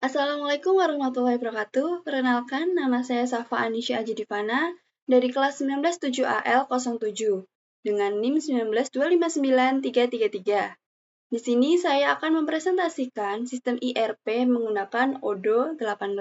Assalamualaikum warahmatullahi wabarakatuh. Perkenalkan, nama saya Safa Anisya Ajidivana dari kelas 197AL07 dengan NIM 192593333. Di sini saya akan mempresentasikan sistem IRP menggunakan ODO 18.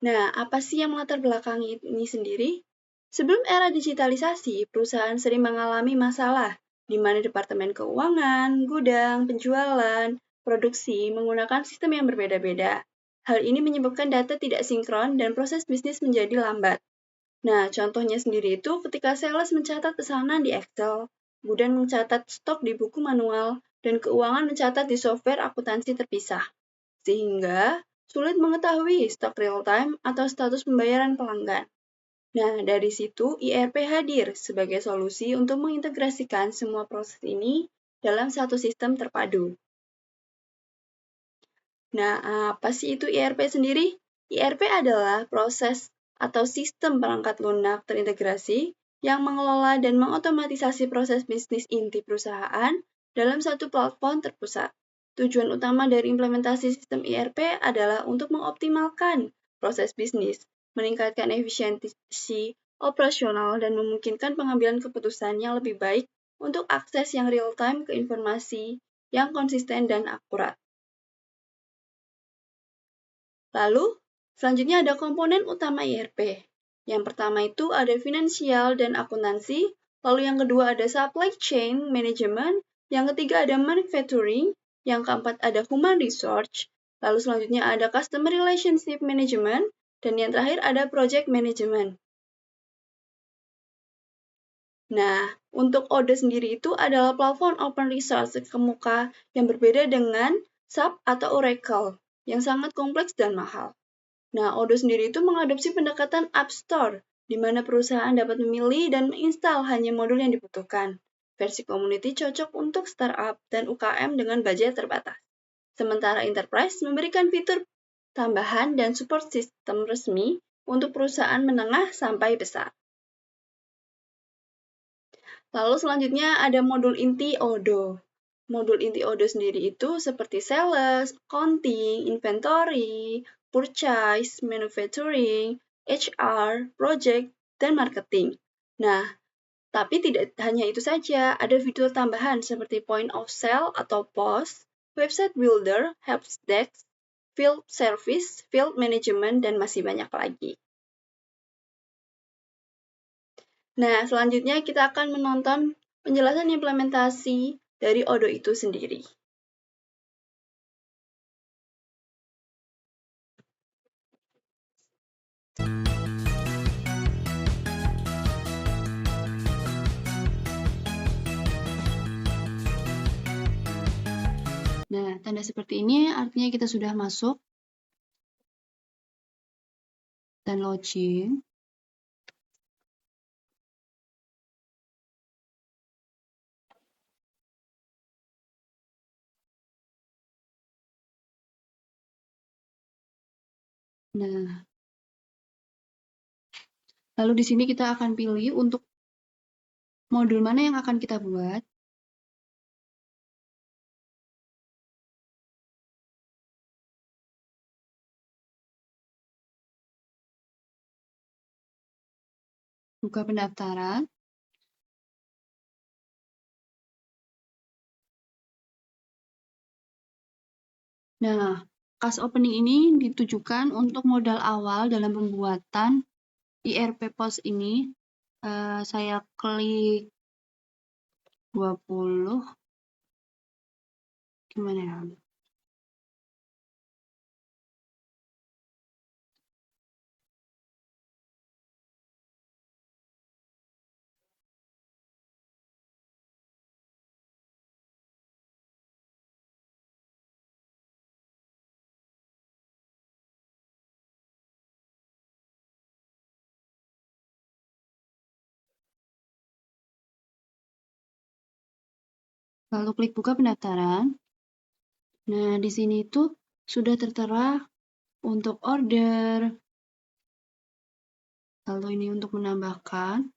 Nah, apa sih yang melatar belakangi ini sendiri? Sebelum era digitalisasi, perusahaan sering mengalami masalah di mana departemen keuangan, gudang, penjualan, produksi menggunakan sistem yang berbeda-beda. Hal ini menyebabkan data tidak sinkron dan proses bisnis menjadi lambat. Nah, contohnya sendiri itu ketika sales mencatat pesanan di Excel, gudang mencatat stok di buku manual, dan keuangan mencatat di software akuntansi terpisah. Sehingga sulit mengetahui stok real-time atau status pembayaran pelanggan. Nah, dari situ IRP hadir sebagai solusi untuk mengintegrasikan semua proses ini dalam satu sistem terpadu. Nah, apa sih itu IRP sendiri? IRP adalah proses atau sistem perangkat lunak terintegrasi yang mengelola dan mengotomatisasi proses bisnis inti perusahaan dalam satu platform terpusat. Tujuan utama dari implementasi sistem IRP adalah untuk mengoptimalkan proses bisnis, meningkatkan efisiensi operasional, dan memungkinkan pengambilan keputusan yang lebih baik untuk akses yang real-time ke informasi yang konsisten dan akurat. Lalu, selanjutnya ada komponen utama IRP. Yang pertama itu ada finansial dan akuntansi, lalu yang kedua ada supply chain management, yang ketiga ada manufacturing, yang keempat ada human resource, lalu selanjutnya ada customer relationship management, dan yang terakhir ada project management. Nah, untuk ODE sendiri itu adalah platform open resource terkemuka yang berbeda dengan SAP atau Oracle, yang sangat kompleks dan mahal. Nah, ODO sendiri itu mengadopsi pendekatan App Store, di mana perusahaan dapat memilih dan menginstal hanya modul yang dibutuhkan. Versi community cocok untuk startup dan UKM dengan budget terbatas. Sementara Enterprise memberikan fitur tambahan dan support sistem resmi untuk perusahaan menengah sampai besar. Lalu selanjutnya ada modul inti ODO. Modul inti ODO sendiri itu seperti sales, accounting, inventory, purchase, manufacturing, HR, project, dan marketing. Nah, tapi tidak hanya itu saja, ada fitur tambahan seperti point of sale atau POS, website builder, helpdesk, field service, field management, dan masih banyak lagi. Nah, selanjutnya kita akan menonton penjelasan implementasi dari ODO itu sendiri. Nah, tanda seperti ini artinya kita sudah masuk dan login. Nah, lalu di sini kita akan pilih untuk modul mana yang akan kita buat. Buka pendaftaran. Nah, kas opening ini ditujukan untuk modal awal dalam pembuatan IRP POS ini. Saya klik 20. Gimana ya? Lalu klik buka pendaftaran. Nah, di sini itu sudah tertera untuk order. Lalu ini untuk menambahkan.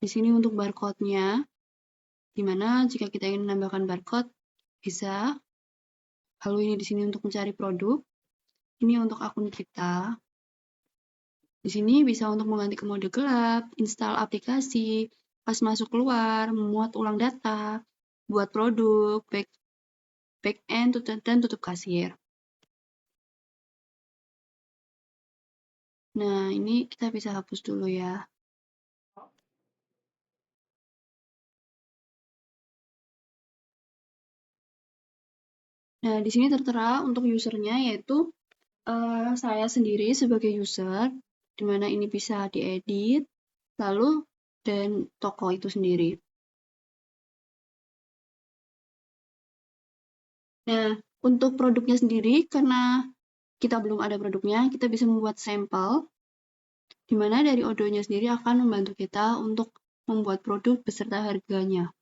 Di sini untuk barcode-nya. Di mana jika kita ingin menambahkan barcode, bisa. Lalu ini di sini untuk mencari produk. Ini untuk akun kita. Di sini bisa untuk mengganti ke mode gelap, install aplikasi, pas masuk keluar, memuat ulang data, buat produk, back end, dan tutup kasir. Nah, ini kita bisa hapus dulu ya. Nah, di sini tertera untuk usernya yaitu saya sendiri sebagai user, di mana ini bisa diedit, lalu dan toko itu sendiri. Nah, untuk produknya sendiri, karena kita belum ada produknya, kita bisa membuat sampel, di mana dari Odoo-nya sendiri akan membantu kita untuk membuat produk beserta harganya.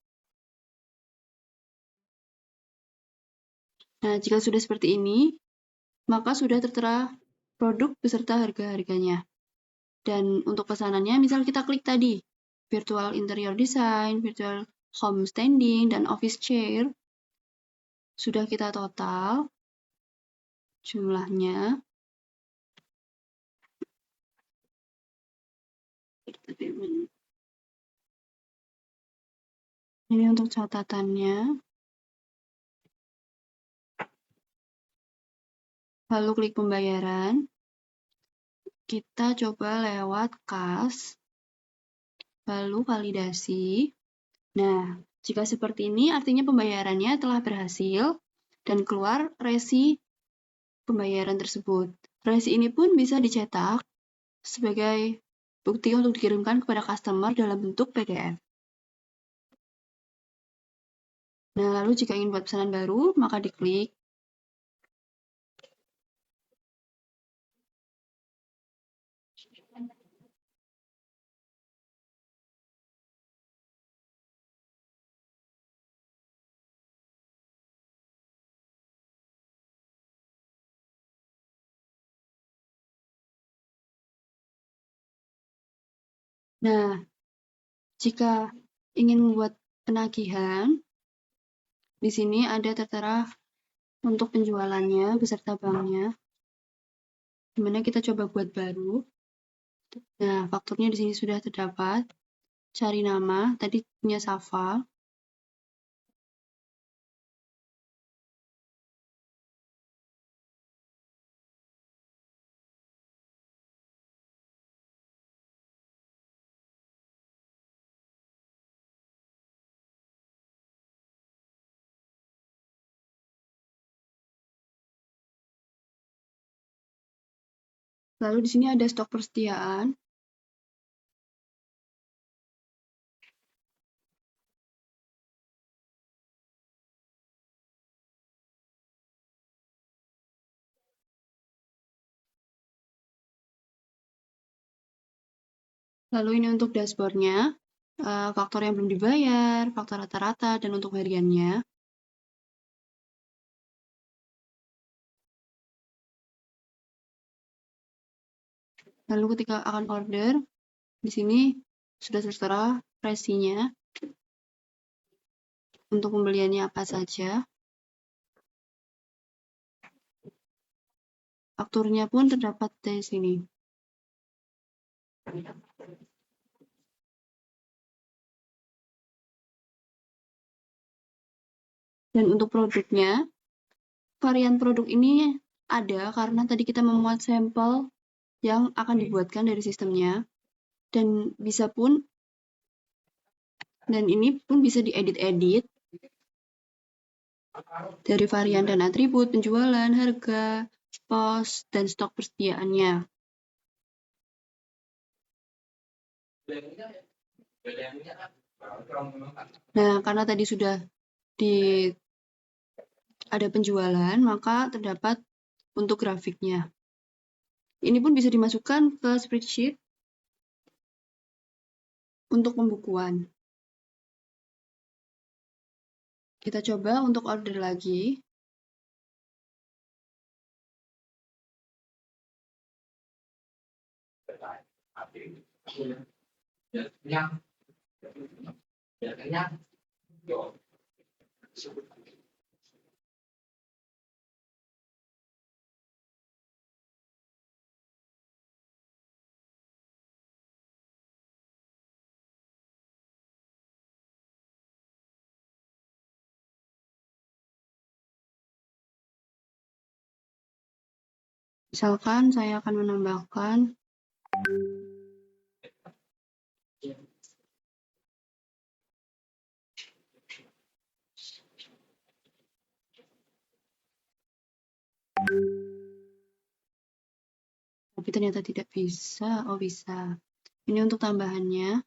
Nah, jika sudah seperti ini, maka sudah tertera produk beserta harga-harganya. Dan untuk pesanannya, misal kita klik tadi, virtual interior design, virtual home standing, dan office chair, sudah kita total jumlahnya. Ini untuk catatannya. Lalu klik pembayaran. Kita coba lewat kas, lalu validasi. Nah, jika seperti ini artinya pembayarannya telah berhasil dan keluar resi pembayaran tersebut. Resi ini pun bisa dicetak sebagai bukti untuk dikirimkan kepada customer dalam bentuk PDF. Nah, lalu jika ingin buat pesanan baru, maka diklik. Nah, jika ingin membuat penagihan, di sini ada tertera untuk penjualannya beserta banknya, dimana kita coba buat baru. Nah, fakturnya di sini sudah terdapat. Cari nama, tadi punya Safa. Lalu di sini ada stok persediaan. Lalu ini untuk dashboard-nya, faktor yang belum dibayar, faktor rata-rata, dan untuk hariannya. Lalu ketika akan order, di sini sudah tertera resinya untuk pembeliannya apa saja. Fakturnya pun terdapat di sini. Dan untuk produknya, varian produk ini ada karena tadi kita memuat sampel yang akan dibuatkan dari sistemnya. Dan ini pun bisa diedit-edit dari varian dan atribut, penjualan, harga, pos, dan stok persediaannya. Nah, karena tadi sudah ada penjualan, maka terdapat untuk grafiknya. Ini pun bisa dimasukkan ke spreadsheet untuk pembukuan. Kita coba untuk order lagi. Misalkan saya akan menambahkan tapi ternyata tidak bisa. Oh, bisa. Ini untuk tambahannya.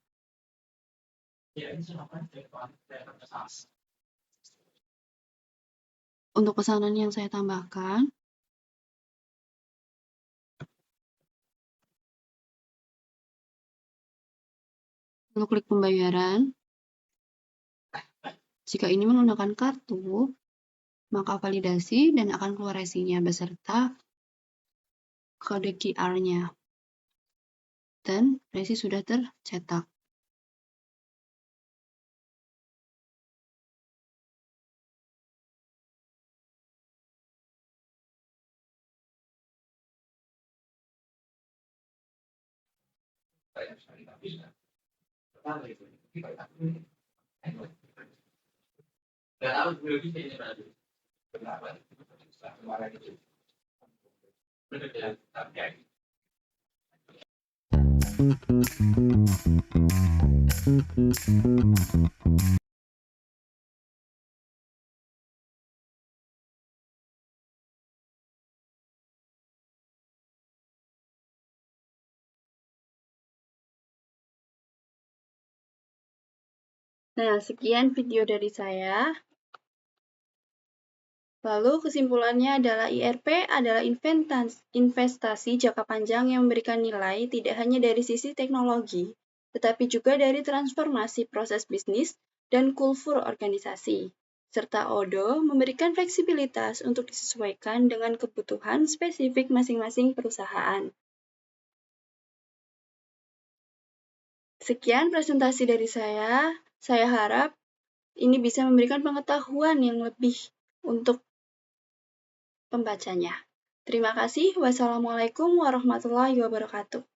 Untuk pesanan yang saya tambahkan, lalu klik pembayaran. Jika ini menggunakan kartu, maka validasi dan akan keluar resinya beserta kode QR-nya. Dan resi sudah tercetak. Nah, sekian video dari saya. Lalu kesimpulannya adalah IRP adalah investasi jangka panjang yang memberikan nilai tidak hanya dari sisi teknologi, tetapi juga dari transformasi proses bisnis dan kultur organisasi. Serta ODO memberikan fleksibilitas untuk disesuaikan dengan kebutuhan spesifik masing-masing perusahaan. Sekian presentasi dari saya. Saya harap ini bisa memberikan pengetahuan yang lebih untuk pembacanya. Terima kasih. Wassalamualaikum warahmatullahi wabarakatuh.